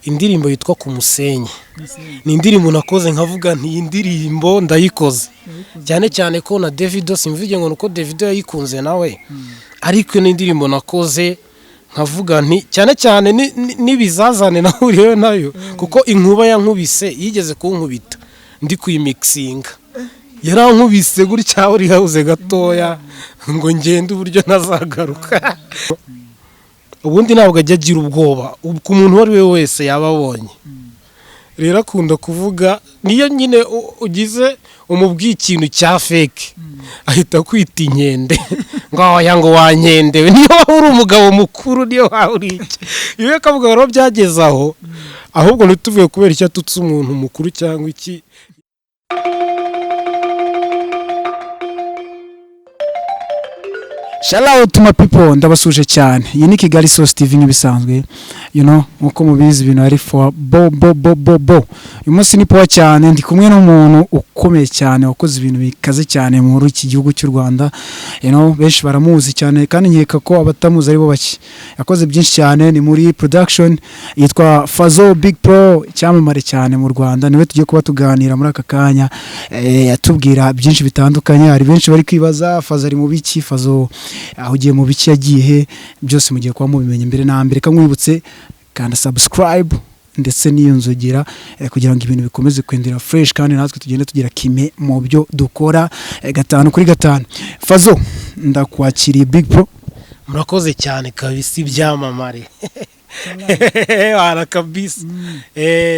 indirimbo yitwa ku musenyi ni indirimbo nakoze nkavuga nti indirimbo ndayikoze cyane cyane ko na Davido simvuge ngo nuko Davido yayikunze nawe ariko ni indirimbo nakoze nkavuga nti cyane cyane nibizazane nahuriyeyo nayo kuko inkuba yankubise yigeze kunkubita ndi kuyimixinga yarankubise gutya uri hauze gatoya ngo ngende uburyo nazagaruka ubundi ntabwo ajya agira ubwoba ku muntu wari we wese yababonye rero akunda kuvuga niyo nyine ugize umubwiye ikintu cya fake ahita kwita inkende ngo wankendewe niyo waba uri umugabo mukuru niyo waba uri iki iwe kavuga rero byageze aho ahubwo ntituvuye kubera icyo atutse umuntu mukuru cyangwa iki. Shout out to my people, ndabasuje cyane. Iyi ni Kigali Source TV nk'ibisanzwe. Nkuko mubizi ibintu ari for bo. Uyu munsi ni poa cyane ndi kumwe n'umuntu ukomeye cyane wakoze ibintu bikaze cyane muri iki gihugu cy'u Rwanda. Benshi baramuzi cyane kandi nkeka ko abatamuzi ari bo bake. Yakoze byinshi cyane ni muri production yitwa Fazo Big Pro cyamamare cyane mu Rwanda. Niwe tugiye kuba tuganira muri aka kanya yatubwira byinshi bitandukanye. Hari benshi bari kwibaza Fazo ari mu biki, Fazo ahugiye mu biki yagiye he, byose mugiye kuba mubimenye mbere na mbere. Kamwibutse kandi subscribe ndetse niyonzogera kugira ngo ibintu bikomeze kwendera fresh kandi natwe tugende tugira kime mu byo dukora 5 kuri 5. Fazo ndakwakiriye Big Pro. Murakoze cyane kabisa ibyamamare wala kabisa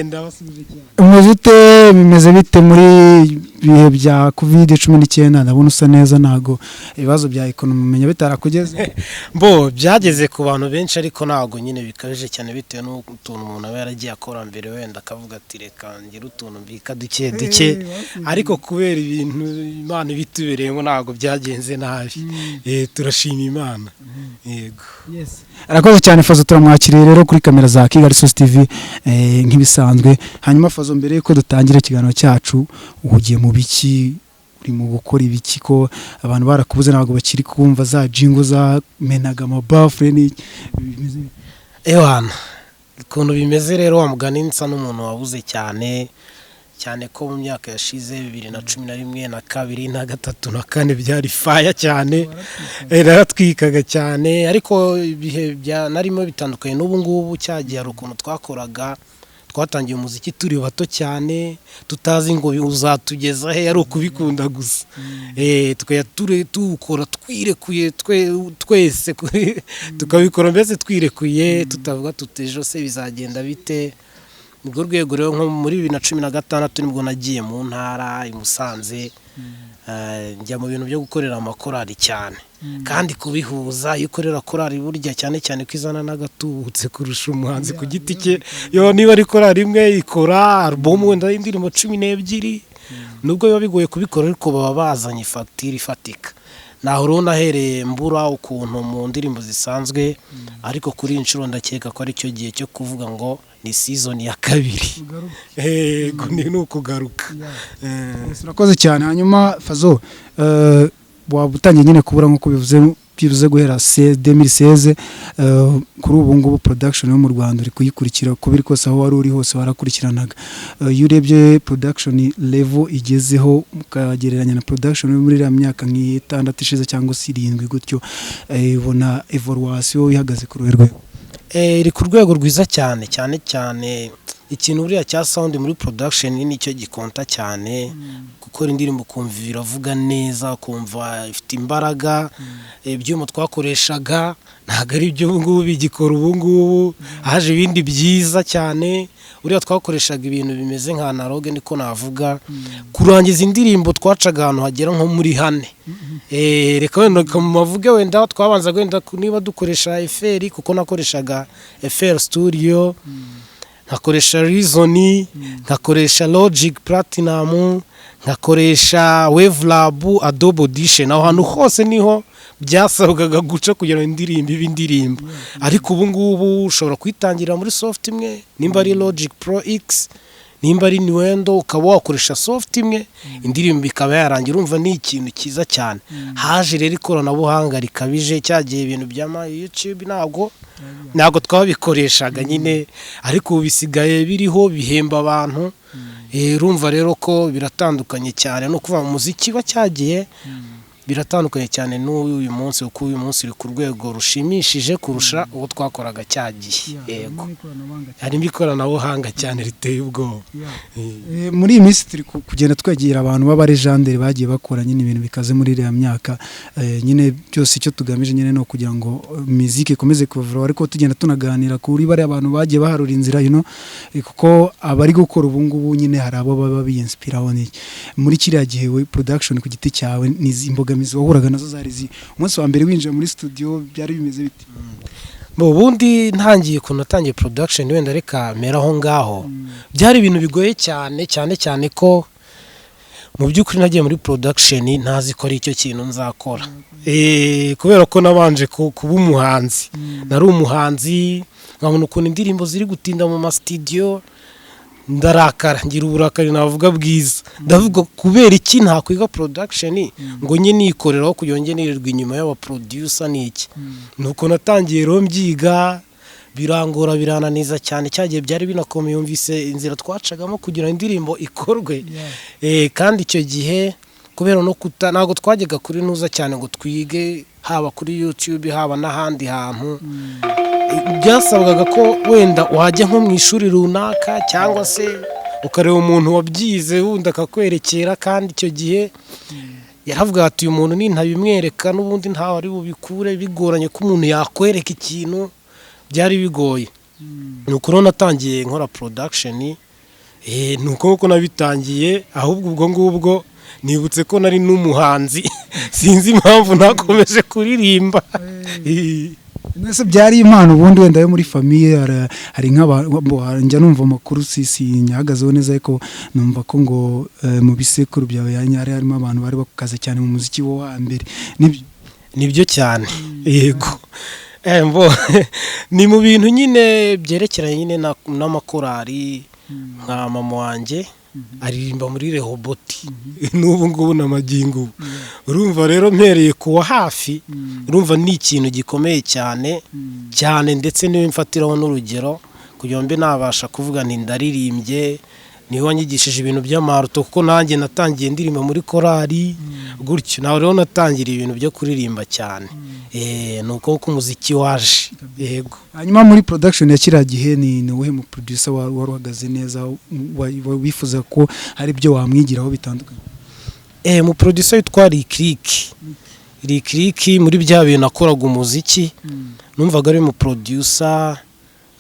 ndabasubije cyane. Umuzute bimeze bite muri bihe bya COVID-19? Ndabona usa neza, nago ibibazo bya economy menya bitarakugeze bo byageze ku bantu benshi ariko nago nyine bikabije cyane bitewe n'utuntu umuntu aba yaragiye akora mbere wenda akavuga ati reka ngira utuntu mbika duke ariko kubera ibintu Imana bitubereyemo nago byagenze nabi turashima Imana. Yego yes arakoze cyane Fazo, turamwakiriye rero kuri kamera za Kigali Source TV nk'ibisanzwe. Hanyuma Fazo, mbere yuko dutangira ikiganiro cyacu uhugiye mu biki, uri mu gukora ibiki ko abantu barakubuze ntabwo bakiri kumva za jingo za menaga amabafure ni ewana ukuntu bimeze rero wa mugani nsa n'umuntu wabuze cyane ko mu myaka yashize 2011 na 2 na 3 na 4 byari faya cyane yaratwikaga cyane ariko ibihe bya narimo bitandukanye n'ubu ngubu cyagiye ari ukuntu twakoraga twatangiye umuziki turi bato cyane tutazi ngo uzatugeza he ari ukubikunda gusa tukora twirekuye twese tukabikora mbese twirekuye tutavuga tutejo se bizagenda bite. Nibwo rwego rero nko muri 2016 nibwo nagiye mu ntara i Musanze njya mu bintu byo gukorera amakorari cyane kandi kubihuza ikorera korari burya cyane cyane kwizana nagatubutse kurusha umuhanzi ku giti cye. Niba ari korari imwe ikora album wenda y'indirimbo 12 nubwo biba bigoye kubikora ariko baba bazanye facture ifatika. Naho rero nahereye mbura ukuntu mu ndirimbo zisanzwe ariko kuri inshuro ndakeka ko ari cyo gihe cyo kuvuga ngo ni season ya 2 ni ukugaruka. Urakoze cyane. Hanyuma Fazo wabutangiye nyine kubura nko bivuze guhera 2016 kuri ubu ngubu production yo mu Rwanda uri kuyikurikira kubiri kose aho wari uri hose warakurikiranaga. Iyo urebye production level igezeho mukagereranya na production yo muri myaka nk'itandatu 6 ishize cyangwa 7 gutyo, ubona evaluation ihagaze ku rwego iri ku rwego rwiza cyane ikintu buriya cya sound muri production nicyo gikonta cyane. Gukora indirimbo kumva iravuga neza, kumva ifite imbaraga. Ibyuma twakoreshaga ntago ari byo ngubu bigikora ubu ngubu, haje ibindi byiza cyane. Uriya twakoreshaga ibintu bimeze nka analogue niko navuga. Kurangiza indirimbo twacaga ahantu hagera nko muri 4 reka wenda kamavuge wenda twabanza wenda niba dukoresha FL kuko nakoreshaga FL Studio, nkakoresha Reason, nkakoresha Logic Platinum, nkakoresha Wavelab, Adobe Audition. Aho hantu hose niho byasabwaga guca kugira indirimbo ariko ubu ngubu ushobora kwitangira muri soft imwe nimba ari Logic Pro X nimba ari Niwendo ukaba wakoresha soft imwe indirimbo ikaba yarangira, urumva ni ikintu cyiza cyane. Haje rero ikoranabuhanga rikabije, cyagiye ibintu bya YouTube ntabwo twabikoreshaga nyine, ariko bisigaye biriho bihemba abantu. Urumva rero ko biratandukanye cyane no kuva mu muziki wa cyagiye, biratandukanye cyane n'uyu munsi, kuko uyu munsi uri ku rwego rushimishije kurusha uwo twakoraga cyagiye. Yego, harimo ikoranabuhanga cyane riteye ubwoba. Muri iyi minsi turi kugenda twegera abantu b'abarejanderi bagiye bakora nyine ibintu bikaze muri iriya myaka, nyine byose icyo tugamije nyine no kugira ngo muziki ikomeze kuva, ariko tugenda tunaganira kuri bari abantu bagiye baharura inzira kuko abari gukora ubu ngubu nyine hari abo baba biyinspiraho n'iki. Muri kiriya gihe we production ku giti cyawe n'izimboga wahuraga nazo zari umunsi wa mbere winjiye muri studio byari bimeze biti? Ubundi natangiye production wenda reka mera aho ngaho, byari ibintu bigoye cyane cyane ko mu by'ukuri nagiye muri production ntazi ko ari icyo kintu nzakora, kubera ko nabanje kuba umuhanzi. Nari umuhanzi nkabona ukuntu indirimbo ziri gutinda mu studio, ndarakara, ngira uburakari navuga bwiza, ndavuga kubera iki ntakwiga production ngo nye nikoreraho kuyonge nirirwa inyuma y'aba producer n'iki. Nuko natangiye rero mbyiga, birangora birananiza cyane, cyagiye byari binakomeye, yumvise inzira twacagamo kugira indirimbo ikorwe. Kandi icyo gihe kubera no ntabwo twajyaga kuri nuza cyane ngo twige, haba kuri YouTube haba n'ahandi hantu, byasabwaga ko wenda wajya nko mu ishuri runaka cyangwa se ukareba umuntu wabyize wundi akakwerekera, kandi icyo gihe yaravuga ati uyu muntu nintabimwereka n'ubundi ntawe ari bubikure, bigoranye ko umuntu yakwereka ikintu, byari bigoye. Nuko rero natangiye nkora production, nuko nabitangiye, ahubwo ubwo ngubwo nibutse ko nari n'umuhanzi sinzi impamvu nakomeje kuririmba. Mwese byari impano ubundi wenda yo muri famille, hari njya numva amakuru nyahagazeho neza, ariko numva ko ngo mu bisekuru byawe yanyari harimo abantu bari bakukaze cyane mu muziki wo hambere. Nibyo cyane. Yego, ni mu bintu nyine byerekeranye nyine n'amakorari. Nka mama wanjye aririmba muri Rehoboti n'ubu ngubu n'amagingo. Urumva rero mpereye kuwa hafi, urumva ni ikintu gikomeye cyane ndetse niwe mfatiraho n'urugero kugira ngo mbe nabasha kuvuga nti ndaririmbye, niwe wanyigishije ibintu by'amaruto, kuko nanjye natangiye ndirimba muri korari gutyo. Nawe rero natangira ibintu byo kuririmba cyane, nuko ko umuziki waje. Yego. Hanyuma muri production ya kiriya gihe ni wowe mu producer wari uhagaze neza, wifuza ko hari ibyo wamwigiraho bitandukanye? Mu producer witwa Rick muri bya bintu nakoraga umuziki, numvaga ari mu producer,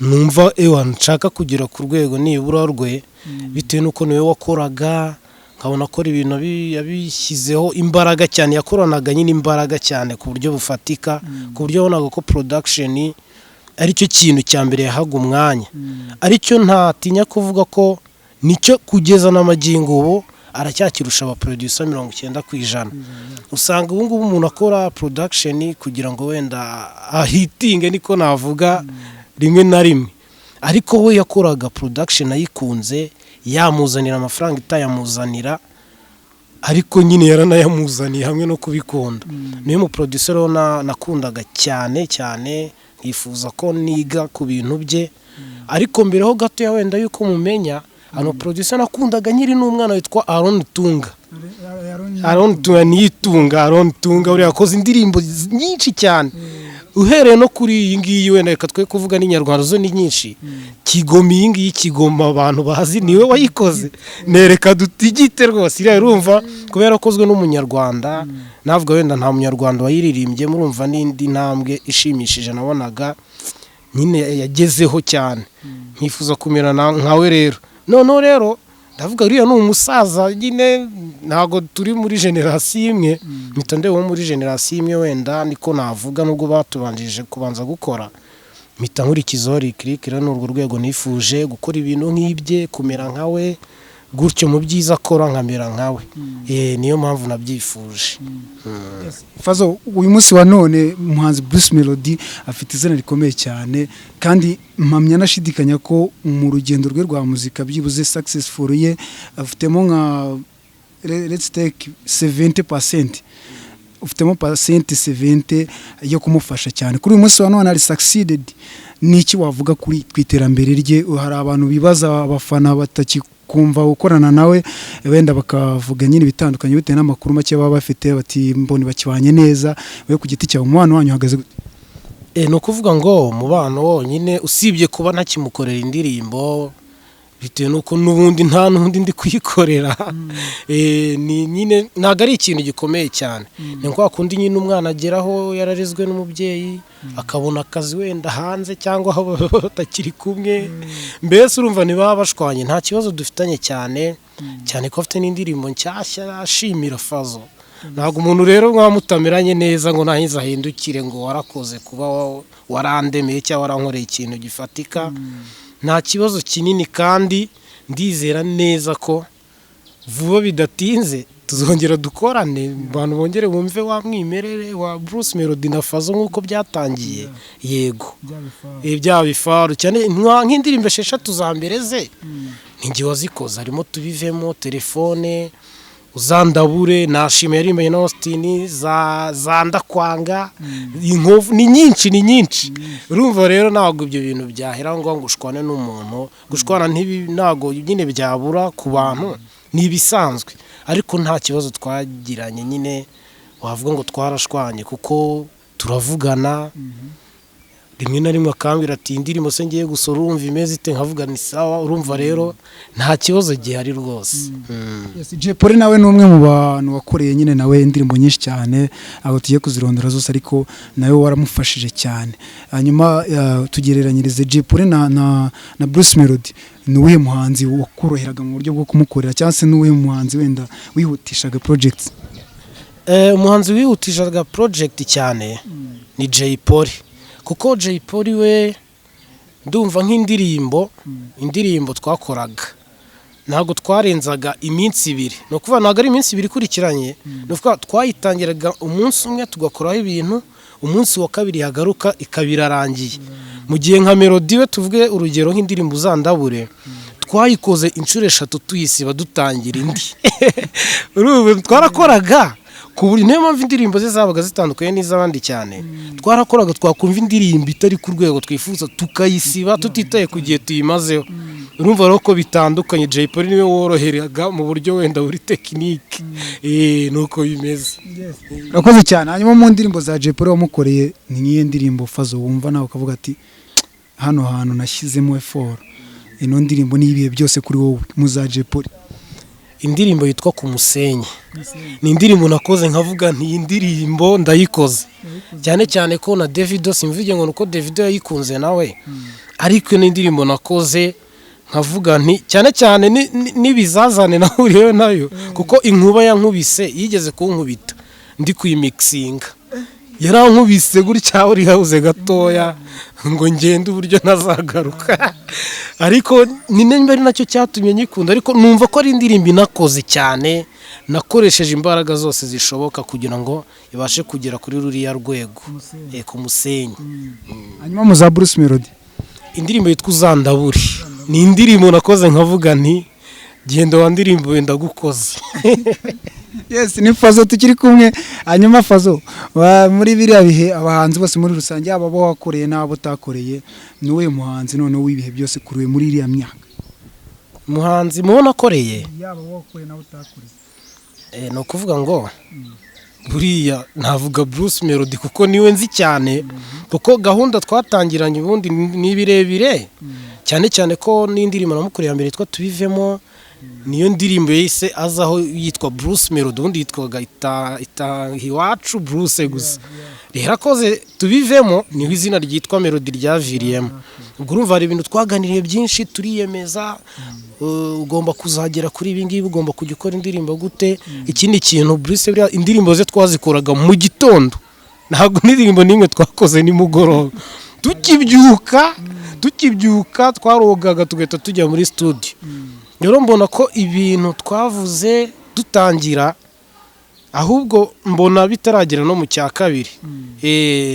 numva nshaka kugera ku rwego nibura rwe, bitewe nuko niwe wakoraga, nkabona akora ibintu yabishyizeho imbaraga cyane, yakoranaga nyine imbaraga cyane ku buryo bufatika, ku buryo wabonaga ko production aricyo kintu cya mbere yahaga umwanya, aricyo ntatinya kuvuga ko nicyo kugeza n'amagingo ubu aracyakirusha aba producer 90%. Usanga ubu ngubu umuntu akora production kugira ngo wenda ahitinge, niko navuga rimwe na rimwe, ariko we yakoraga production ayikunze, yamuzanira amafaranga itayamuzanira, ariko nyine yaranayamuzaniye hamwe no kubikunda. Niyo mu producer nakundaga cyane, nkifuza ko niga ku bintu bye, ariko mbere ho gato ya wenda yuko mumenya, ano producer nakundaga nyiri n'umwana witwa Aaron Tunga. Aaron Tunga uri yakoze indirimbo nyinshi cyane, uhereye no kuri iyi ngiyi wenda reka twe kuvuga n'inyarwanda zo ni nyinshi. Kigoma iyi ngiyi, Kigoma abantu bazi niwe wayikoze, nereka dutigite rwose. Iriya urumva kubera kozwe n'umunyarwanda, navuga wenda nta munyarwanda wayiririmbye, murumva n'indi ntambwe ishimishije nabonaga nyine yagezeho cyane, nkifuza kumera nkawe rero. Noneho rero ndavuga uriya ni umusaza nyine, ntago turi muri generasiyo imwe, mpita ndeba muri generasiyo imwe wenda niko navuga, nubwo batubanjije kubanza gukora, mpita nkurikizaho Rick rero n'urwo rwego nifuje gukora ibintu nk'ibye, kumera nkawe, gutyo mu byiza akora nkamera nkawe niyo mpamvu nabyifuje. Fazo, uyu munsi wa none umuhanzi Bruce Melody afite izina rikomeye cyane kandi mpamya nashidikanya ko mu rugendo rwe rwa muzika byibuze successful ye afitemo nka let's take 70%, ufitemo pasenti 70 yo kumufasha cyane. Kuri uyu munsi wa none ari succeeded. Niki wavuga kuri twiterambere rye? Hari abantu bibaza, abafana batakikumva ukorana nawe wenda bakavuga nyine bitandukanye bitewe n'amakuru make baba bafite, bati mboni bakibanye neza, we ku giti cyawe umubano wanyu hagaze gute? No kuvuga ngo umubano wonyine usibye kuba ntakimukorera indirimbo bitewe nuko n'ubundi nta n'undi ndi kuyikorera ni nyine ntago ari ikintu gikomeye cyane. ni kwa kundi nyine umwana ageraho yararezwe n'umubyeyi akabona akazi wenda hanze cyangwa aho batakiri kumwe, mbese urumva ntibaba bashwanye, nta kibazo dufitanye cyane ko afite n'indirimbo nshyashya ashimira Fazo. ntabwo umuntu rero mwamutamiranye neza ngo nahize ahindukire ngo warakoze kuba warandemeye cyangwa warankoreye ikintu gifatika. nta kibazo kinini kandi ndizera neza ko vuba bidatinze tuzongera dukorane, abantu bongere bumve wa mwimerere wa Bruce Melody na Fazo nk'uko byatangiye. yego byaba bifaru cyane nk'indirimbo 6 za mbere ze ninjye wazikoze, harimo tubivemo, telefone, uzandabure, nashima yarimbanye na Austin, za ndakwanga, inkovu, ni nyinshi. urumva rero ntabwo ibyo bintu byahera ngo ushwane n'umuntu, gushwana ntago nyine byabura ku bantu, ni ibisanzwe, ariko nta kibazo twagiranye nyine wavuga ngo twarashwanye kuko turavugana. rimwe na rimwe akambwira ati indirimbo se ngiye gusora urumva imeze ite, nkavuga ni sawa. urumva rero nta kibazo gihari rwose. Jay Polly nawe ni umwe mu bantu wakoreye nyine nawe indirimbo nyinshi cyane, aho tugiye kuzirondora zose, ariko nawe waramufashije cyane. hanyuma tugereranyirize Jay Polly na Bruce Melody, ni uwuhe muhanzi wakoroheraga mu buryo bwo kumukorera, cyangwa se ni uwuhe muhanzi wenda wihutishaga projects? umuhanzi wihutishaga project cyane ni Jay Polly, kuko Jay Polly we ndumva nk'indirimbo twakoraga ntabwo twarenzaga iminsi 2, no kuva ntabwo ari iminsi 2 ikurikiranye, no kuva twayitangiraga umunsi umwe tugakoraho ibintu, umunsi wa kabiri yagaruka ikabirarangiye. mu gihe nka Melody we tuvuge urugero nk'indirimbo Uzandabure twayikoze inshuro 3 tuyisiba dutangira indi urubu twarakoraga ku buri, niyo mpamvu indirimbo ze zabaga zitandukanye n'iz'abandi cyane. twarakoraga twakumva indirimbo itari ku rwego twifuza tukayisiba tutitaye ku gihe tuyimazeho. urumva rero ko bitandukanye. Jay Polly niwe woroheraga mu buryo wenda buri tekinike nuko bimeze. Urakoze cyane. hanyuma mu ndirimbo za Jay Polly wamukoreye ni niyo ndirimbo Fazo wumva nawe ukavuga ati hano hantu nashyizemo effort, ino ndirimbo ni ibihe byose kuri wowe mu za Jay Polly? indirimbo yitwa Ku Musenyi ni indirimbo nakoze nkavuga nti indirimbo ndayikoze cyane ko na Davido, simvuge ngo nuko Davido yayikunze nawe, ariko ni indirimbo nakoze nkavuga nti cyane n'ibizazane nahuriyeho nayo, kuko inkuba yankubise yigeze kunkubita ndi kuyimixinga, yarankubise gutya uri hauze gatoya ngo ngende uburyo nazagaruka, ariko nimba ari nacyo cyatumye nyikunda. ariko numva ko ari indirimbo inakoze cyane, nakoresheje imbaraga zose zishoboka kugira ngo ibashe kugera kuri ruriya rwego. Ku Musenyi. hanyuma mu za Bruce Melody indirimbo yitwa Uzandabure ni indirimbo nakoze nkavuga nti genda wa ndirimbo wenda gukoze. Yes, ni Fazo tukiri kumwe. hanyuma Fazo, muri biriya bihe abahanzi bose muri rusange aba bo wakoreye n'abo utakoreye, ni we muhanzi none w'ibihe byose kuriwe muri iriya myaka? muhanzi mubona akoreye yaba wakoreye n'abo utakoreye? no kuvuga ngo buriya navuga Bruce Melody kuko niwe nzi cyane, kuko gahunda twatangiranye ubundi ni birebire cyane ko n'indirimbo namukoreye mbere yitwa Tubivemo, niyo ndirimbo yise azaho yitwa Bruce Melody, ubundi yitwaga Iwacu Bruce gusa. rero akoze Tubivemo niho izina ryitwa Melody ryaviriyemo. ubwo urumva ari ibintu twaganiriye byinshi, turiyemeza ugomba kuzagera kuri ibi ngibi, ugomba kujya ukora indirimbo gute. ikindi kintu Bruce buriya indirimbo ze twazikoraga mu gitondo, ntabwo n'indirimbo nimwe twakoze nimugoroba. tukibyuka twarogaga tugahita tujya muri studio rero mbona ko ibintu twavuze dutangira ahubwo mbona bitaragera no mu cya kabiri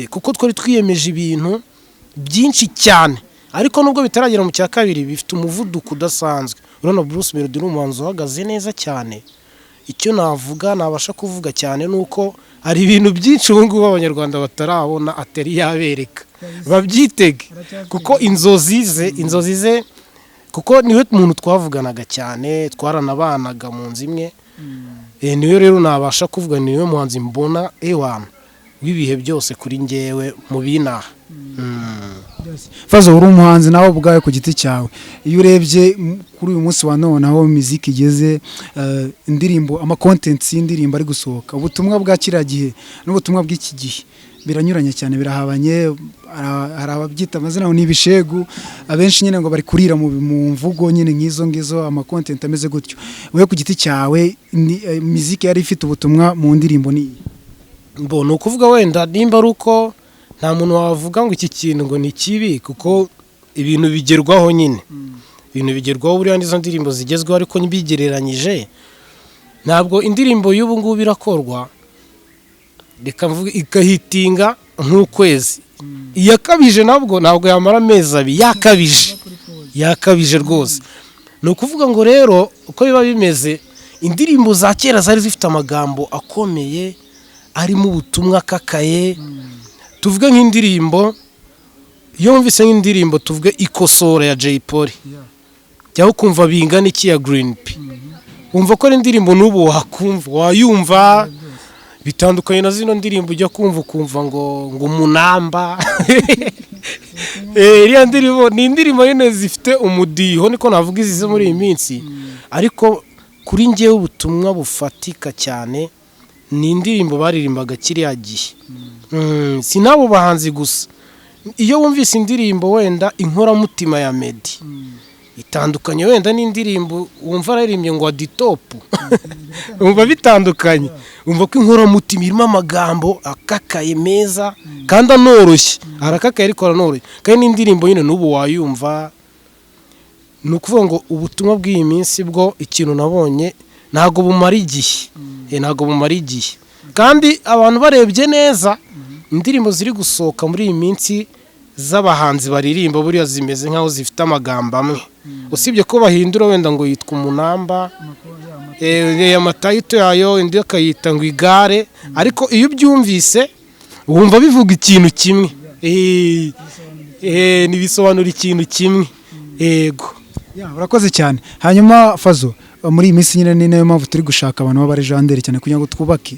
kuko twari twiyemeje ibintu byinshi cyane ariko nubwo bitaragera mu cya kabiri bifite umuvuduko udasanzwe. Urabona Bruce Melody ni umuhanzi uhagaze neza cyane. Icyo navuga nabasha kuvuga cyane nuko hari ibintu byinshi ubu ngubu abanyarwanda batarabona atari yabereka babyitege kuko inzozi ze kuko niwe muntu twavuganaga cyane twaranabanaga mu nzu imwe niwe rero nabasha kuvuga niwe muhanzi mbona ewana w'ibihe byose kuri njyewe mu binaha. Fazo uri umuhanzi nawe ubwawe ku giti cyawe, iyo urebye kuri uyu munsi wa none aho muziki igeze, indirimbo amakontenti y'indirimbo ari gusohoka, ubutumwa bwa kiriya gihe n'ubutumwa bw'iki gihe biranyuranye cyane, birahabanye. Hari ababyita amazina n'ibishegu, abenshi nyine ngo bari kurira mu mvugo nyine nk'izo ngizo, amakontenti ameze gutyo. Wowe ku giti cyawe muziki yari ifite ubutumwa mu ndirimbo ni mbona ukuvuga wenda nimba ari uko nta muntu wavuga ngo iki kintu ngo ni kibi kuko ibintu bigerwaho nyine ibintu bigerwaho buriya nizo ndirimbo zigezweho, ariko ntibigereranyije ntabwo indirimbo y'ubu ngubu irakorwa reka mvuga ikahitinga nk'ukwezi, iyakabije nabwo ntabwo yamara amezi abiri, yakabije rwose. Ni ukuvuga ngo rero uko biba bimeze, indirimbo za kera zari zifite amagambo akomeye arimo ubutumwa akakaye. Tuvuge nk'indirimbo, iyo wumvise nk'indirimbo tuvuge Ikosora ya Jay Polly jyaho kumva bingana iki ya Green P, wumva ko ari indirimbo n'ubu wakumva wayumva bitandukanye na zino ndirimbo ujya kumva ukumva ngo umunamba iriya ndirimbo ni indirimbo nyine zifite umudiho, niko navuga izize muri iyi minsi. Ariko kuri njyewe ubutumwa bufatika cyane ni indirimbo baririmbaga kiriya gihe. Si nabo bahanzi gusa, iyo wumvise indirimbo wenda Inkoramutima ya Meddy itandukanye wenda n'indirimbo wumva aririmbye ngo Aditopu wumva bitandukanye, wumva ko Inkoramutima irimo amagambo akakaye meza kandi anoroshye, arakakaye ariko aranoroshye, kandi n'indirimbo nyine n'ubu wayumva. Ni ukuvuga ngo ubutumwa bw'iyi minsi bwo ikintu nabonye ntago bumara igihe, kandi abantu barebye neza indirimbo ziri gusohoka muri iyi minsi z'abahanzi baririmba buriya zimeze nkaho zifite amagambo amwe, usibye ko bahindura wenda ngo yitwa Umunamba, amatayito yayo indi akayita ngo Igare, ariko iyo ubyumvise wumva bivuga ikintu kimwe, ntibisobanura ikintu kimwe. Yego, urakoze cyane. Hanyuma Fazo, muri iyi minsi nyine ni nayo mpamvu turi gushaka abantu b'abarejanderi cyane kugira ngo twubake,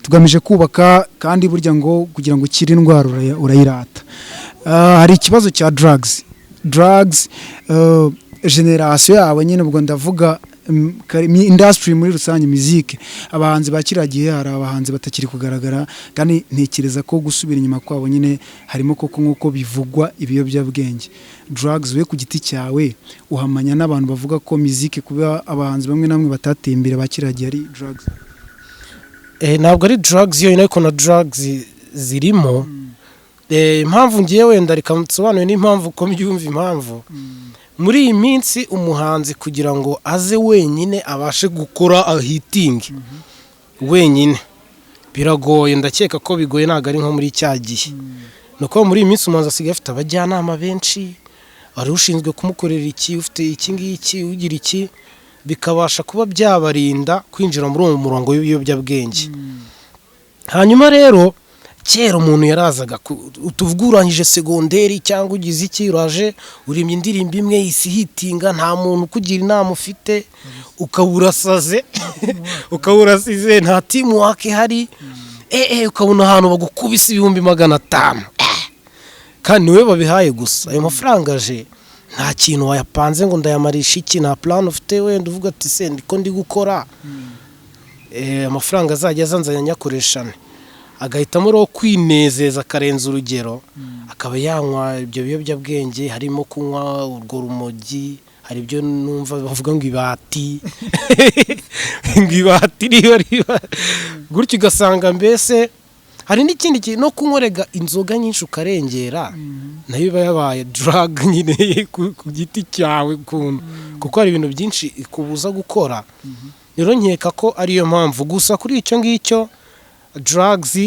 tugamije kubaka, kandi burya ngo kugira ngo ukire indwara urayirata. Hari ikibazo cya drugs generation yabo nyine, ubwo ndavuga industry muri rusange, muziki, abahanzi bakiragiye, hari abahanzi batakiri kugaragara, kandi ntekereza ko gusubira inyuma kwabo nyine harimo koko nk'uko bivugwa ibiyobyabwenge. Drugs, we ku giti cyawe uhamanya n'abantu bavuga ko muziki kuba abahanzi bamwe namwe batateye imbere bakiragiye ari drugs? Ntabwo ari drugs yonyine, ariko na drugs zirimo. Impamvu ngiye wenda reka nsobanure n'impamvu ko mbyumva impamvu. Muri iyi minsi umuhanzi kugira ngo aze wenyine abashe gukora ahitingi wenyine biragoye, ndakeka ko bigoye, ntabwo ari nko muri cya gihe. Nuko muri iyi minsi umuhanzi asigaye afite abajyanama benshi, ari ushinzwe kumukorera iki, ufite iki ngiki, ugira iki, bikabasha kuba byabarinda kwinjira muri uwo murongo w'ibiyobyabwenge. Hanyuma rero kera umuntu yarazaga utuvuguranyije segonderi cyangwa ugize iki, uraje urimbye indirimbo imwe isihitinga, nta muntu kugira inama ufite, ukaburasaze ukaburasize, nta team work ihari, ukabona ahantu bagukubise 500,000 kandi niwe babihaye gusa. Ayo mafaranga aje nta kintu wayapanze ngo ndayamarisha iki, nta plan ufite wenda uvuga ati se ndiko ndi gukora amafaranga azajya azanzanya nyakoreshane, agahitamo rero kwinezeza akarenza urugero, akaba yanywa ibyo biyobyabwenge, harimo kunywa urwo rumogi, hari ibyo numva bavuga ngo ibati ngo ibati riba gutyo, ugasanga mbese hari n'ikindi kintu no kunkorega inzoga nyinshi ukarengera nayo iba yabaye drug nyine ku giti cyawe kuko hari ibintu byinshi ikubuza gukora. Rero nkeka ko ariyo mpamvu gusa kuri icyo ngicyo drugs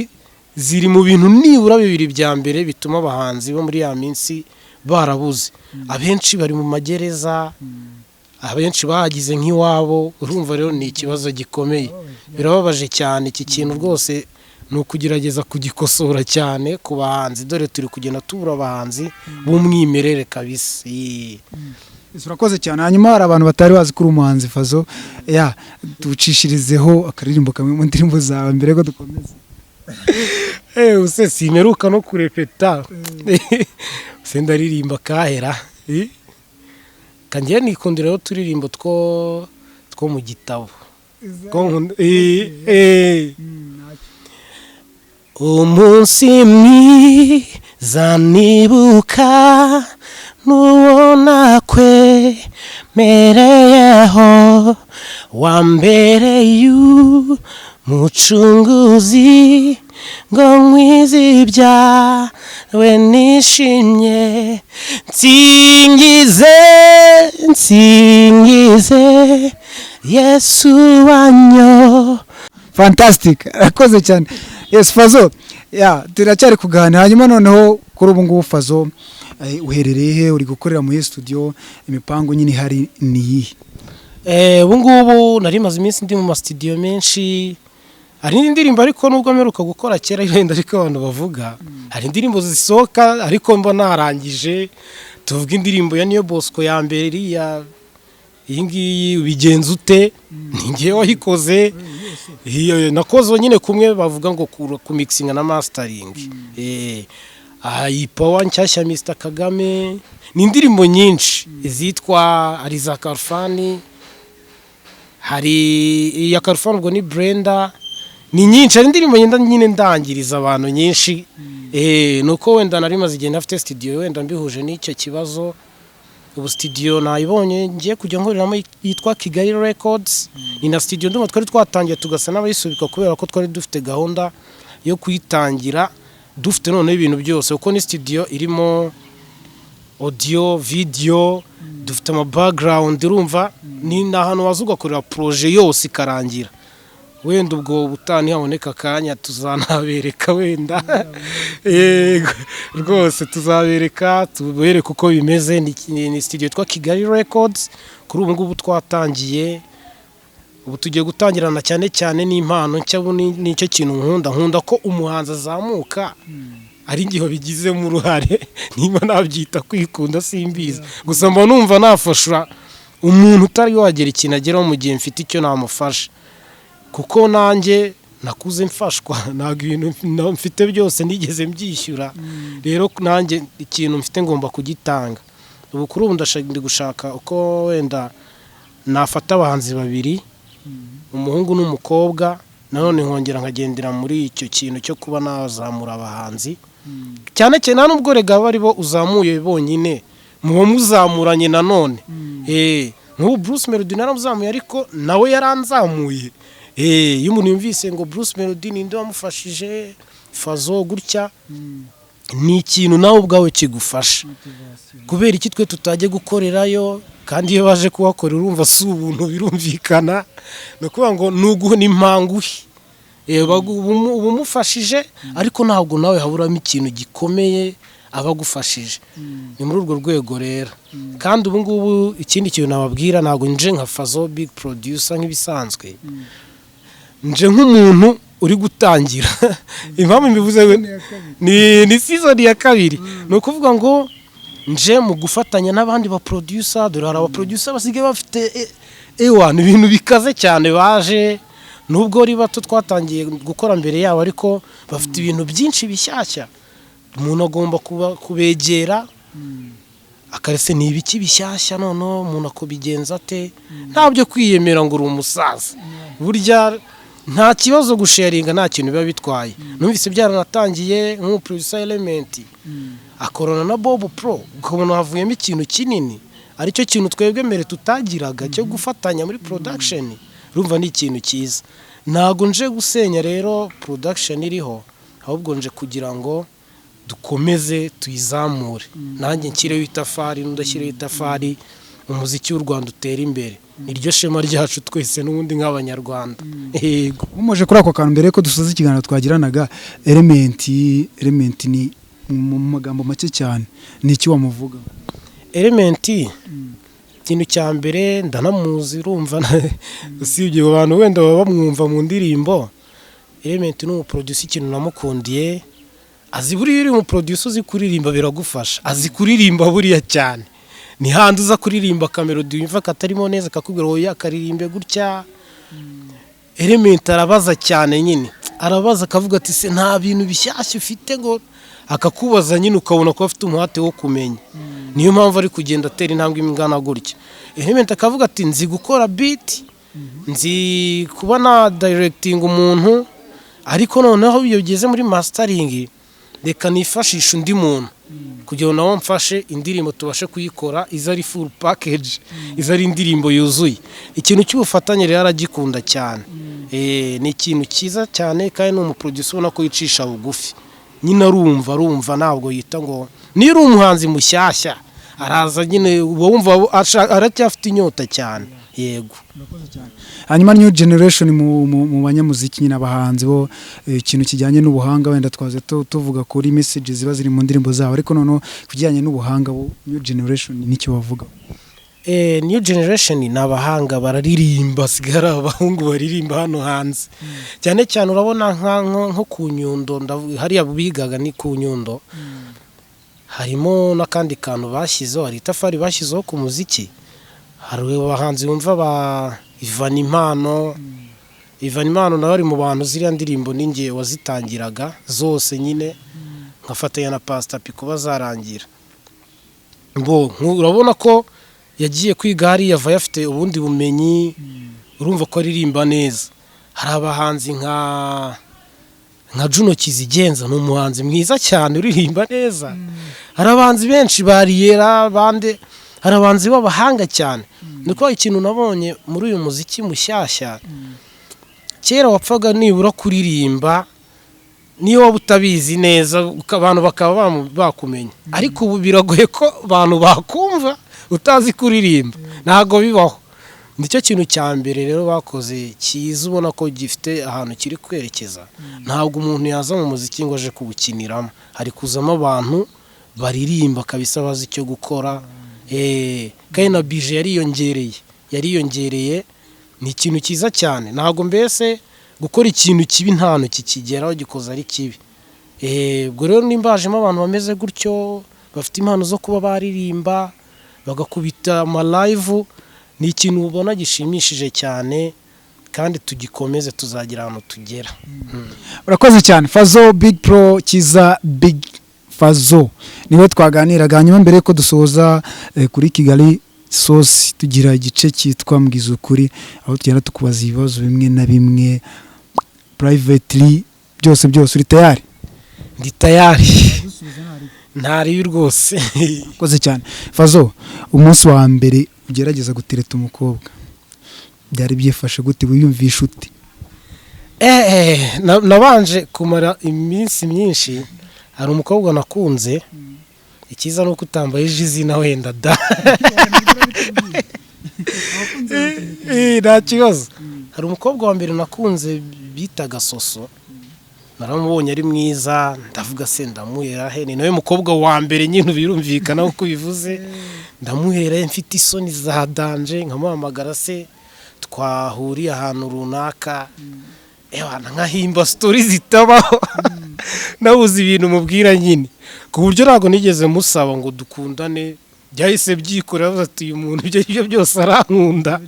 ziri mu bintu nibura bibiri bya mbere bituma abahanzi bo muri ya minsi barabuze. Abenshi bari mu magereza, abenshi bahagize nk'iwabo. Urumva rero ni ikibazo gikomeye, birababaje cyane. Iki kintu rwose ni ukugerageza kugikosora cyane ku bahanzi, dore turi kugenda tubura abahanzi b'umwimerere kabisa. Urakoze cyane. Hanyuma hari abantu batari bazi kuri umuhanzi Fazzo, tucishirizeho akaririmbo kamwe mu ndirimbo zawe mbere ko dukomeza. Use simeruka no kurepeta se ndaririmba kahera kangiye nikundiraho turirimbo two mu gitabo umunsi mwiza nibuka nuwona kwe mereyeho wambereye mucunguzi ngo nkwize ibyawe nishimye nsingize Yesu wanyo. Fantastic, akoze cyane. Yes Fazzo, turacyari kuganira. Hanyuma noneho kuri ubu ngubu Fazzo uherereye he, uri gukorera muri studio, imipango nyine hari ni ubu ngubu nari maze iminsi ndi mu studio menshi. Hari indirimbo ariko nubwo mperuka gukora kera yenda ariko abantu bavuga hari indirimbo zisohoka ariko mba narangije. Tuvuga indirimbo ya Niyo Bosco ya mbere ya iyi ngiyi ubigenza ute, ni ngewe wayikoze. Nakoze nyine kumwe bavuga ngo ku mixing na mastering. Power nshyashya Mr Kagame, ni indirimbo nyinshi izitwa Ariza Karfani, hari iya Karfani ubwo ni Brenda, ni nyinshi. Hari indirimbo nyine ndangiriza abantu nyinshi. Nuko wenda nari maze igihe ntafite studio, wenda mbihuje n'icyo kibazo. Ubu studio nayibonye ngiye kujya nkoreramo yitwa Kigali Records. Ni na studio ndumva twari twatangiye tugasa n'abayisubika kubera ko twari dufite gahunda yo kuyitangira dufite none ibintu byose, uko ni studio irimo audio, video, dufite ama background. Urumva ni nahantu wazugakorera projet yose ikarangira. Wenda ubwo butani haboneka akanya tuzanabereka wenda rwose tuzabereka tubereke uko bimeze. Ni studio twa Kigali Records. Kuri ubu ngubu twatangiye, ubu tugiye gutangirana cyane cyane n'impano nshya. Nicyo kintu nkunda ko umuhanzi azamuka ari ngiho bigizemo uruhare. Niba nabyita kwikunda simbizi, gusa mba numva nafasha umuntu utari wagera ikintu ageraho mu gihe mfite icyo namufasha, kuko nanjye nakuze mfashwa. Ntabwo ibintu mfite byose nigeze mbyishyura. Rero nanjye ikintu mfite ngomba kugitanga. Ubu kuri ubu ndi gushaka uko wenda nafata abahanzi babiri, umuhungu n'umukobwa, nanone nkongera nkagendera muri icyo kintu cyo kuba nazamura abahanzi cyane cyane. Nubwo rega bari bo uzamuye bonyine, muba muzamuranye nanone. Nk'ubu Bruce Melody naramuzamuye ariko nawe yaranzamuye. Iyo umuntu yumvise ngo Bruce Melody ninde wamufashije Fazzo gutya, ni ikintu nawe ubwawe kigufasha. Kubera iki twe tutajye gukorerayo, kandi iyo baje kuhakorera urumva si ubuntu, birumvikana. No kuvuga ngo nuguho n'impanguhi ubumufashije, ariko ntabwo nawe haburamo ikintu gikomeye abagufashije. Ni muri urwo rwego rero. Kandi ubu ngubu ikindi kintu nababwira, ntabwo nje nka Fazzo big producer nk'ibisanzwe, nje nk'umuntu uri gutangira. Impamvu mbivuze ni season ya kabiri. No kuvuga ngo nje mu gufatanya n'abandi ba producer. Dore hari aba producer basigaye bafite ibintu bikaze cyane baje, nubwo ari bato twatangiye gukora mbere yabo, ariko bafite ibintu byinshi bishyashya. Umuntu agomba kubegera akarese ni ibiki bishyashya, none umuntu akubigenza ate, ntabyo kwiyemera ngo uri umusaza. Burya nta kibazo gusharinga, nta kintu biba bitwaye. Numvise byaranatangiye nk'umuproducer Element akorana na Bob Pro, ukabona havuyemo ikintu kinini. Aricyo kintu twebwe mbere tutagiraga cyo gufatanya muri production. Urumva ni ikintu cyiza. Ntago nje gusenya rero production iriho, ahubwo nje kugira ngo dukomeze tuyizamure nanjye nshyireho itafari n'udashyireho itafari umuziki w'u Rwanda utera imbere niryo shema ryacu twese n'ubundi nk'abanyarwanda yego umuje kuri ako kantu mbere ko dusoza ikiganiro twagiranaga element ni mu magambo make cyane ni iki wamuvuga Element ikintu cya mbere ndanamuzi urumva usibye abantu wenda baba bamwumva mu ndirimbo Element ni umuproducer ikintu namukundiye azi buriya uri umuproducer uzi kuririmba biragufasha azi kuririmba buriya cyane ni handi uza kuririmba kamelodi wimva katarimo neza kakubwira ngo yakaririmbe gutya Element arabaza cyane nyine arabaza akavuga ati se nta bintu bishyashya ufite ngo akakubaza nyine ukabona ko afite umuhate wo kumenya niyo mpamvu ari kugenda atera intambwe ingana gutya Element akavuga ati nzi gukora beat nzi kuba na directing umuntu ariko noneho iyo bigeze muri mastering reka nifashisha undi muntu kugira ngo nawe mfashe indirimbo tubashe kuyikora izari full package izari indirimbo yuzuye ikintu cy'ubufatanye rero aragikunda cyane ni ikintu cyiza cyane kandi n'umuproducer ubona ko yicisha bugufi nyine arumva ntabwo yita ngo niba uri umuhanzi mushyashya araza nyine wumva aracyafite inyota cyane yego hanyuma new generation mu banyamuziki nyine abahanzi bo ikintu kijyanye n'ubuhanga wenda twaze tuvuga kuri messages ziba ziri mu ndirimbo zabo ariko noneho kujyanye n'ubuhanga new generation nicyo bavuga new generation ni abahanga bararirimba sigara abahungu baririmba hano hanze cyane cyane urabona nko ku Nyundo hariya bigaga ni ku Nyundo harimo n'akandi kantu bashyizeho hari itafari bashyizeho ku muziki hari abahanzi bumva ba Ivan Impano nawe ari mu bantu ziriya ndirimbo ninjye wazitangiraga zose nyine nkafatanya na Pastor Pico bazarangira urabona ko yagiye kwiga hariya ava yafite ubundi bumenyi urumva ko aririmba neza hari abahanzi nka Juno Kizigenza ni umuhanzi mwiza cyane uririmba neza hari abahanzi benshi bariyera bande hari abahanzi b'abahanga cyane niko ikintu nabonye muri uyu muziki mushyashya kera wapfaga nibura kuririmba niyo waba utabizi neza abantu bakaba bakumenya ariko ubu biragoye ko abantu bakumva utazi kuririmba ntago bibaho nicyo kintu cya mbere rero bakoze cyiza ubona ko gifite ahantu kiri kwerekeza ntabwo umuntu yaza mu muziki ngo aje kuwukiniramo hari kuzamo abantu baririmba kabisa bazi icyo gukora kandi na bije yariyongereye ni ikintu cyiza cyane ntabwo mbese gukora ikintu kibi ntantu kikigeraho gikoze ari kibi ubwo rero nimbajemo abantu bameze gutyo bafite impano zo kuba baririmba bagakubita ama live ni ikintu ubona gishimishije cyane kandi tugikomeze tuzagira ahantu tugera urakoze cyane Fazo Big Pro Kiza Big Fazo niwe twaganiraga hanyuma mbere ko dusoza kuri Kigali Sauce tugira igice cyitwa mbwiza ukuri aho tugenda tukubaza ibibazo bimwe na bimwe privately byose uri tayari ndi tayari ntari rwose urakoze cyane Fazo umunsi wa mbere ugerageza gutereta umukobwa byari byifashe gute wiyumvisha ute nabanje kumara iminsi myinshi hari umukobwa nakunze ikiza nuko utambaye izina wenda da nta kibazo hari umukobwa wa mbere nakunze bitaga Soso naramubonye ari mwiza ndavuga se ndamuhera he ni nawe mukobwa wa mbere nyine birumvikana uko bivuze ndamuhera mfite isoni za danje nkamuhamagara se twahuriye ahantu runaka nkahimba stories zitabaho nabuze ibintu mubwira nyine ku buryo ntago nigeze musaba ngo dukundane byahise byikorera ati uyu muntu ibyo byose arankunda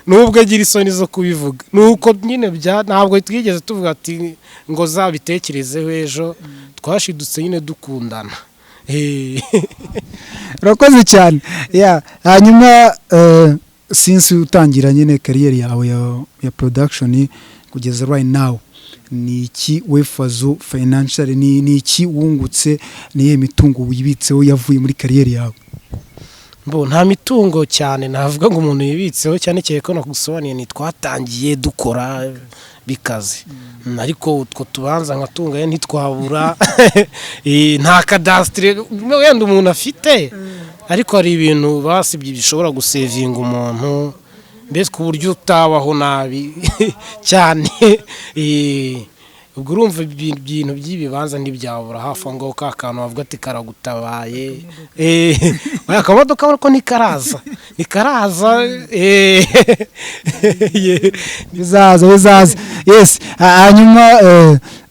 nubwo agira isoni zo kubivuga nuko nyine ntabwo twigeze tuvuga ati ngo zabitekerezeho ejo twashidutse nyine dukundana urakoze cyane hanyuma since utangira nyine career yawe ya production kugeza right now ni iki Fazo financial ni iki wungutse niye mitungo wibitseho yavuye muri career yawe nta mitungo cyane navuga ngo umuntu yibitseho cyane cyane ko nagusobanuriye ni twatangiye dukora bikaze ariko utwo tubanza nkatungaye ntitwabura nta kadasitire wenda umuntu afite ariko hari ibintu basibye bishobora gusevinga umuntu mbese ku buryo utabaho nabi cyane ubwo urumva ibintu by'ibibanza ntibyabura hafi aho ngaho ka kantu bavuga ati karagutabaye akamodoka ariko ntikaraza bizaza yes hanyuma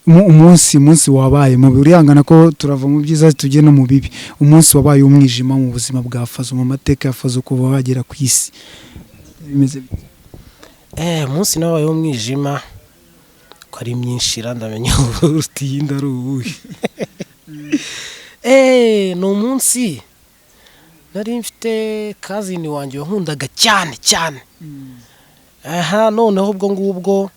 umunsi wabaye mu burihangana ko turava mu byiza tujye no mu bibi umunsi wabaye umwijima mu buzima bwa Fazo mu mateka ya Fazo kuva wagera ku isi bimeze umunsi nabaye umwijima ko ari myinshi ndamenya urutiyinda ari ubuhe ni umunsi nari mfite kazini wanjye wankundaga cyane noneho ubwo ngubwo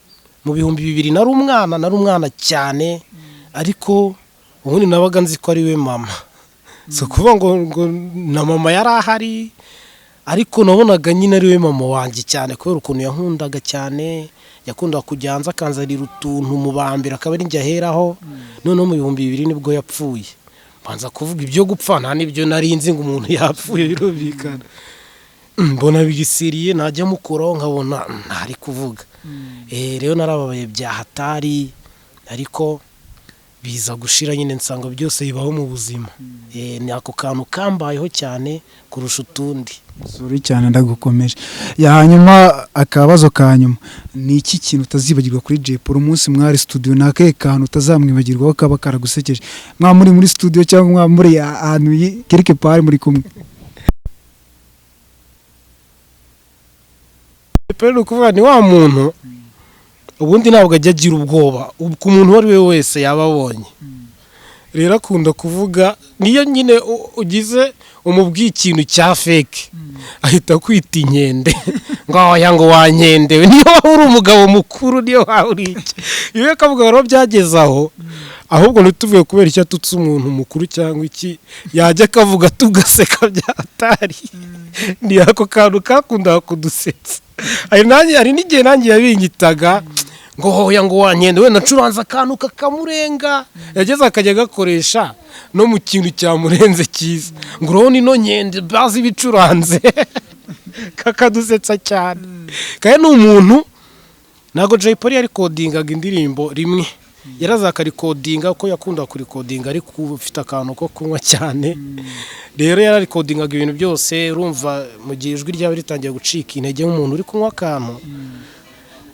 mu 2000 nari umwana cyane ariko ubundi nabaga nzi ko ari we mama so kuvuga ngo na mama yari ahari ariko nabonaga nyine ari we mama wanjye cyane kubera ukuntu yankundaga cyane yakundaga kujya hanze akanzanira utuntu mu bambira akaba ari njye aheraho noneho mu 2000 nibwo yapfuye banza kuvuga ibyo gupfa nta nibyo nari nzi ngo umuntu yapfuye birumvikana mbona bigisiriye najya mukuraho nkabona ntari kuvuga rero narababaye bya hatari ariko biza gushira nyine nsanga byose bibaho mu buzima ni ako kantu kambayeho cyane kurusha utundi suri cyane ndagukomeje hanyuma akabazo ka nyuma ni iki kintu utazibagirwa kuri Jay Polly umunsi mwari studio nakaye kantu utazamwibagirwa kaba karagusekeje mwa muri studio cyangwa mwa muri ahantu quelque part muri kumwe Pero kuvuga ni wa muntu ubundi ntabwo ajya agira ubwoba ku muntu uwo ari we wese yababonye rero akunda kuvuga niyo nyine ugize umubwiye ikintu cya fake ahita kwita inkende ngo wanyendewe niyo waba uri umugabo mukuru niyo waba uri iki iyo akavuga rero byageze aho ahubwo ntituvuye kubera icyo atutse umuntu mukuru cyangwa iki yajya akavuga tugaseka byatari ni ako kantu kakunda kudusetsa hari n'igihe nanjye yabinyitaga ngo hoya ngo wanyende we nacuranza akantu kakamurenga yageze akajya gakoresha no mu kintu cyamurenze cyiza ngo urabona ino nkende bazi bicuranze kakadusetsa cyane kandi ni umuntu ntabwo Jay Polly yarikodingaga indirimbo rimwe yarazakarikodinga ko yakunda kurikodinga ariko ufite akantu ko kunywa cyane rero yararikodingaga ibintu byose urumva mu gihe ijwi ryaba ritangiye gucika intege nk'umuntu uri kunywa akantu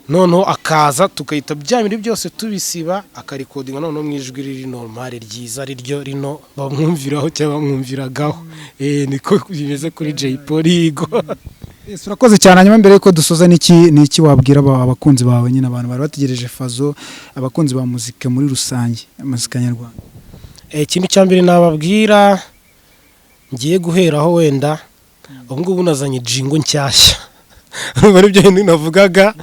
noneho akaza tukahita bya bintu byose tubisiba akarikodinga noneho mu ijwi riri normal ryiza riryo rino bamwumviraho cyangwa bamwumviragaho niko bimeze kuri Jay Polly urakoze cyane hanyuma mbere yuko dusoza niki wabwira abakunzi bawe nyine abantu bari bategereje Fazo abakunzi ba muzika muri rusange muzika nyarwanda ikintu cya mbere nababwira ngiye guheraho wenda ubu ngubu nazanye jingo nshyashya bari byo navugaga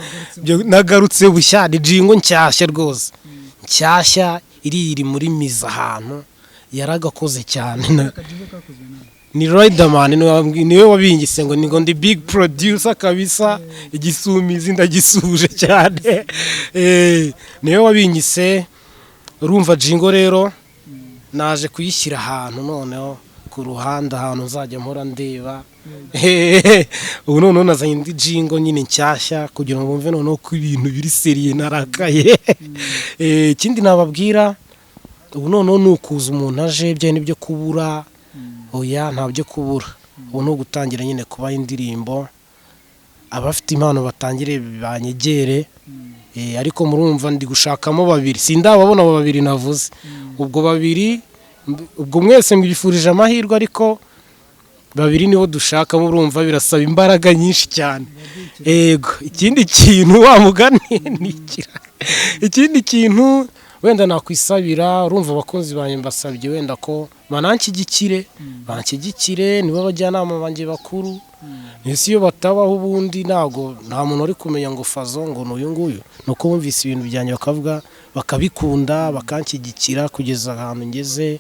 nagarutse bushya ni jingo nshyashya rwose nshyashya iri muri miza ahantu yaragakoze cyane ni Riderman niwe wabingise ngo ndi big producer kabisa igisumizi ndagisuje cyane niwe wabingise urumva jingo rero naje kuyishyira ahantu noneho ku ruhande ahantu nzajya mpora ndeba ubu noneho nazanye indi jingo nyine nshyashya kugira ngo bumve noneho ko ibintu biri seriye narakaye ikindi nababwira ubu noneho ni ukuza umuntu aje bya nibyo kubura oya ntabyo kubura ubu no gutangira nyine kuba indirimbo abafite impano batangire banyegere ariko murumva ndi gushakamo babiri sindababona abo babiri navuze ubwo babiri ubwo mwese mbifurije amahirwe ariko babiri nibo dushaka murumva birasaba imbaraga nyinshi cyane yego ikindi kintu wa mugani nikira ikindi kintu wenda nakwisabira urumva abakozi banjye mbasabye wenda ko banshyigikire nibo bajyanama banjye bakuru nisi iyo batabaho ubundi ntago nta muntu uri kumenya ngo Fazo ngo n'uyu nguyu nuko bumvise ibintu byanjye bakavuga bakabikunda bakanshyigikira kugeza ahantu ngeze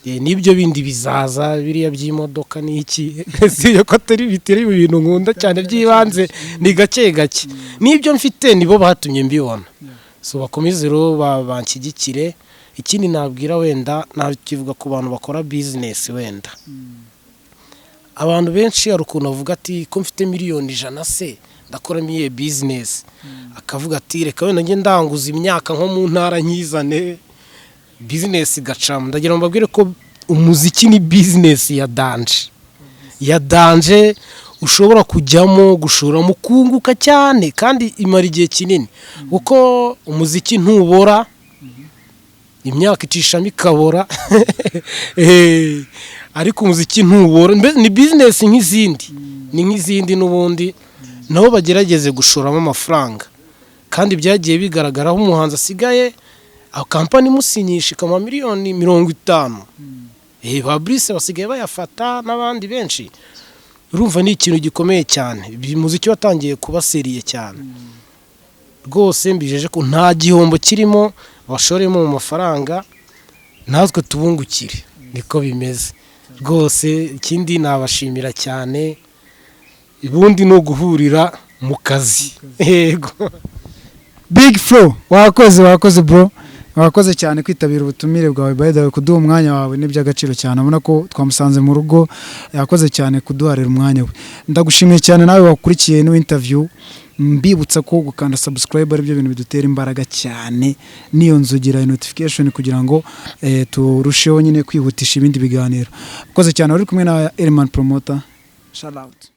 n'ibyo bindi bizaza biriya by'imodoka n'iki si ko atari bitari ibintu nkunda cyane by'ibanze ni gake gake n'ibyo mfite nibo batumye mbibona so bakomeze rero banshyigikire. Ikindi nabwira wenda nakivuga ku bantu bakora business wenda abantu benshi hari ukuntu avuga ati ko mfite miliyoni 100 se ndakora miye business akavuga ati reka wenda nge ndanguza imyaka nko mu ntara nkizane business gacamo. Ndagira mbabwire ko umuziki ni business ya danje ushobora kujyamo gushoramo kunguka cyane kandi imara igihe kinini kuko umuziki ntubora imyaka icishamo ikabora ariko umuziki ntubora ni business nk'izindi n'ubundi nabo bagerageze gushoramo amafaranga kandi byagiye bigaragaraho umuhanzi asigaye kampani imusinyisha ikama miliyoni 50 ba Brice basigaye bayafata n'abandi benshi. Urumva ni ikintu gikomeye cyane umuziki watangiye kuba seriye cyane rwose. Mbijeje ko nta gihombo kirimo bashoremo mu mafaranga natwe tubungukire niko bimeze rwose. Ikindi nabashimira cyane ubundi no guhurira mu kazi yego. Big Flo wakoze bro, wakoze cyane kwitabira ubutumire bwawe by the way, kuduha umwanya wawe n'iby'agaciro cyane. Abona ko twamusanze mu rugo, yakoze cyane kuduharira umwanya we. Ndagushimiye cyane nawe wakurikiye no interview. Mbibutsa ko gukanda subscribe ari byo bintu bidutera imbaraga cyane, niyo nzugira notification kugira ngo turusheho nyine kwihutisha ibindi biganiro. Wakoze cyane uri kumwe na Element Promoter. Shout out.